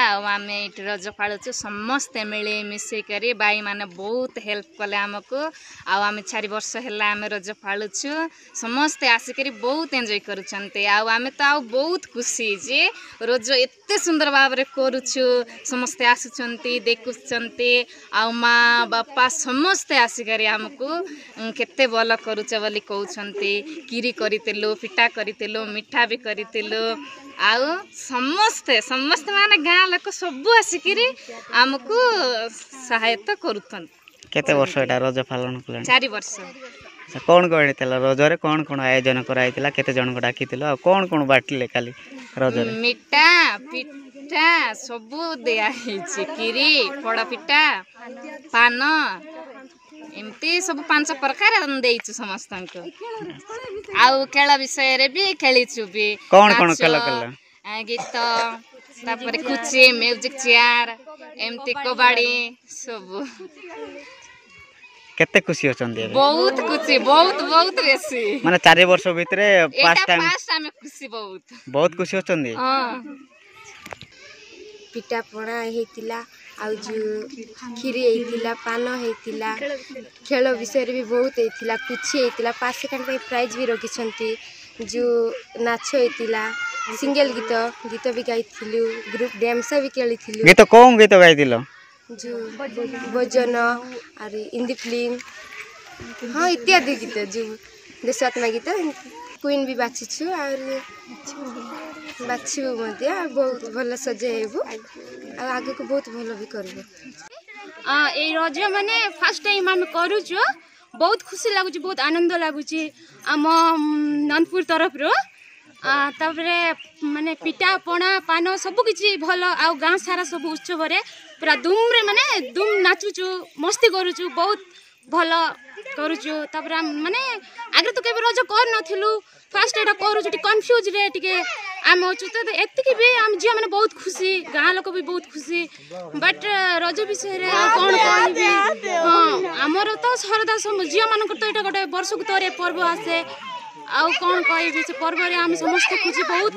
आम ये रज पालुचु समस्ते मिली मिसिक बाई मैंने बहुत हेल्प कले आमको आम 4 वर्ष है आम रज पालुचु समस्ते आसिक बहुत एंजॉय करुँचे आम तो बहुत खुशी जे रज एत सुंदर भाव में करुचु समस्ते आसुंच देखुंट आ माँ बापा समस्ते आसिक आमको केते भल करुच बोली कहते कीरी करूँ पिठा करूँ मिठा भी करूँ आउ समस्ते समस्ते माने गाँ लोक सब आसिक आमको सहायता करुन। केते वर्ष एटा रज पालन कले? 4 वर्ष। कौन कौन रजरे कौन कौन आयोजन कराइला केते जन को डाकिथिलो आ कौन कौन बाटले खाली रजरे? मिठा पिठा सब दिया हिची कीरी पड़ा पिठा पान एमती सब 5 प्रकार देइछु समस्त को आउ खेल विषय रे भी खेलीछु भी। कौन कौन खेल कला? गीत तापर कुची म्यूजिक चेयर एमती कबाड़ी सब। केते खुशी होचंदी? बहुत खुशी बहुत बहुत बेसी माने 4 वर्ष भीतर फर्स्ट टाइम हमें खुशी बहुत खुशी होचंदी। हां पिठा पणा हेतिला आ जो खीरी हेतिला पान हेतिला खेल विषय भी बहुत हेतिला कुछ हेतिला 5 सेकंड पे प्राइज भी रखिछंती जो नाच हेतिला सिंगल गीत भी गाइथिलु ग्रुप डांस भी खेलिथिलु। गीत कौन गीत गाइथिलो? जो भजन और हिंदी फिल्म हाँ इत्यादि गीत जो देशात्मक गीत क्वीन भी बाछिछु और बाछिबु मध्य बहुत भल सजेबु आगे को बहुत भल भी करबु। ए रज माने फर्स्ट टाइम हम करूछु बहुत खुशी लागुच बहुत आनंद लागुच आम नंदपुर तरफ रो तापरे माने पिठा पणा पान सब किछि भल आ गाँ सारा सब उत्सव रे पूरा धूम रे माने धूम नाचुचु मस्ती करूचु बहुत भल करूचु तापरे माने आगे तो केबे रज कर नथिलु फर्स्ट एटा करूचु कंफ्यूज रे टिके आम अछु तो एतिकी भी आम जिया माने बहुत खुशी गाँ लोक भी बहुत खुशी बट रज विषय रे कोन कहबी। हां हमर तो सरदा जिया मानकर तो एटा गोटे वर्ष को तोरे पर्व आसे आउ कौन कहबी से पर्व रे हम समस्त खुशी बहुत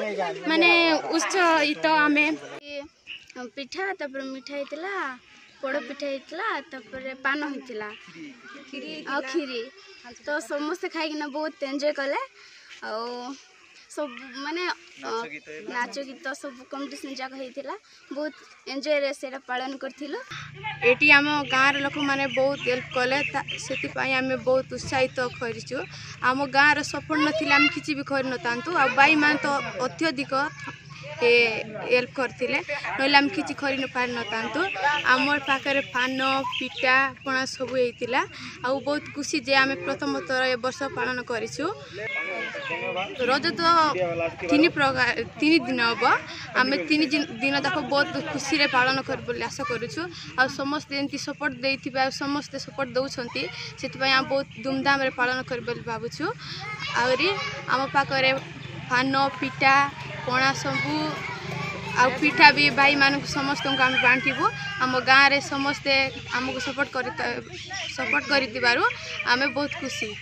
माने उत्साहित आमे पिठा तापर मिठा हेतिला पोड़ पिठा हेतिला तापर पान हेतिला खीरी तो समस्त खाइकिना बहुत एंजॉय कले आ सब माने नाच गीत सब कंपटीशन जाक हेतिला बहुत एंजॉय रे सेरा पालन करथिलो। एटी आम गाँव लोक माने बहुत हेल्प कले से आम बहुत उत्साहित करिछु आम गाँव सपोर्ट नथिले आम किछि भी कर नतांतु आ बाई मान तो अत्यधिक हेल्प करते ना आम कि कर न पार नतांतु आमर पाखे पान पिठा पणा सब होता आ बहुत खुशी जे आम प्रथम थर ए वर्ष पालन करूँ। रज तो 3 दिन हम आम 3 दिन तक बहुत खुशी रे पालन कर आशा करूँ आ समस्ते एमती सपोर्ट देथिबा समस्ते सपोर्ट दउछंती से आम बहुत धूमधाम रे पालन कर भावुँ। आहरी आम पाखे पान पिठा पणा सबू आ पिठा भी भाई मानक समस्त को आम बांटबू आम गाँव रे समस्ते आमको सपोर्ट कर आम बहुत खुशी।